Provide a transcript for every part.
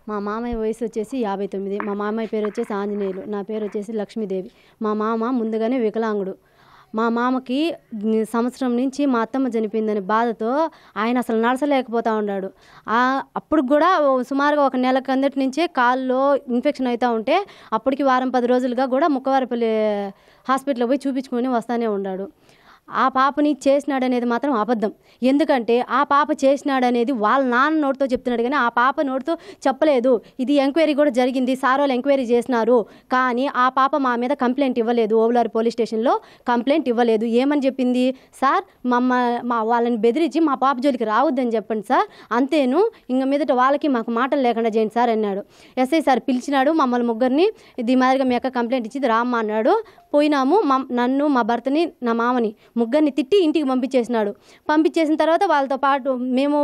మా మామయ్య వయసు వచ్చేసి 59. మా మామయ్య పేరు వచ్చేసి ఆంజనేయులు, నా పేరు వచ్చేసి లక్ష్మీదేవి. మా మామ ముందుగానే వికలాంగుడు. మా మామకి సంవత్సరం నుంచి మా అత్తమ్మ చనిపోయిందని బాధతో ఆయన అసలు నడచలేకపోతూ ఉన్నాడు. అప్పుడు కూడా సుమారుగా ఒక నెల కిందటి నుంచే కాల్లో ఇన్ఫెక్షన్ అవుతూ ఉంటే అప్పటికి వారం 10 రోజులుగా కూడా ముక్కవారిపల్లి హాస్పిటల్లో పోయి చూపించుకొని వస్తూనే ఉన్నాడు. ఆ పాపని చేసినాడనేది మాత్రం అబద్ధం. ఎందుకంటే ఆ పాప చేసినాడనేది వాళ్ళ నాన్న నోటితో చెప్తున్నాడు, కానీ ఆ పాప నోటితో చెప్పలేదు. ఇది ఎంక్వైరీ కూడా జరిగింది, సార్ వాళ్ళు ఎంక్వైరీ చేసినారు, కానీ ఆ పాప మా మీద కంప్లైంట్ ఇవ్వలేదు. ఓబులారి పోలీస్ స్టేషన్లో కంప్లైంట్ ఇవ్వలేదు. ఏమని చెప్పింది, సార్ వాళ్ళని బెదిరించి మా పాప జోలికి రావద్దని చెప్పండి సార్, అంతేను, ఇంక మీదట వాళ్ళకి మాకు మాటలు లేకుండా చేయండి సార్ అన్నాడు. ఎస్ఐ సార్ పిలిచినాడు మమ్మల్ని ముగ్గురిని. ఇది మాదిరిగా మీ అక్క కంప్లైంట్ ఇచ్చింది రామ్మా అన్నాడు. పోయినాము. నన్ను, మా భర్తని, నా మామని ముగ్గురిని తిట్టి ఇంటికి పంపించేసినాడు. పంపించేసిన తర్వాత వాళ్ళతో పాటు మేము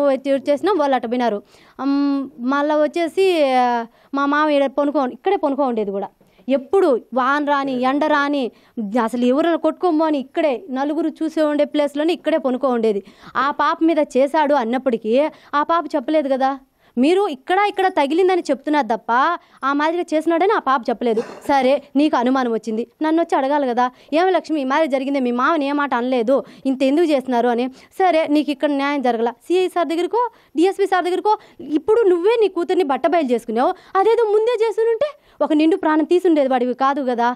చేసినాం, వాళ్ళు అట్ట పోయినారు. మళ్ళీ వచ్చేసి మా మామ ఇక్కడే పనుకో ఉండేది కూడా. ఎప్పుడు వాన రాని ఎండ రాని అసలు ఎవరైనా కొట్టుకోమని ఇక్కడే నలుగురు చూసే ఉండే ప్లేస్లోనే ఇక్కడే పనుకో ఉండేది. ఆ పాప మీద చేశాడు అన్నప్పటికీ ఆ పాప చెప్పలేదు కదా. మీరు ఇక్కడ తగిలిందని చెప్తున్నారు తప్ప ఆ మాదిరిగా చేసినాడని ఆ పాప చెప్పలేదు. సరే నీకు అనుమానం వచ్చింది, నన్ను వచ్చి అడగాలి కదా, ఏమి లక్ష్మి ఈ మాదిరి జరిగిందే, మీ మామని ఏ మాట అనలేదు, ఇంత ఎందుకు చేస్తున్నారు అని. సరే నీకు ఇక్కడ న్యాయం జరగల, సిఐ సార్ దగ్గరకో డిఎస్పీ సార్ దగ్గరకో, ఇప్పుడు నువ్వే నీ కూతుర్ని బట్టబయలు చేసుకున్నావు, అదేదో ముందే చేస్తుంటే ఒక నిండు ప్రాణం తీసుండేది వాడివి కాదు కదా.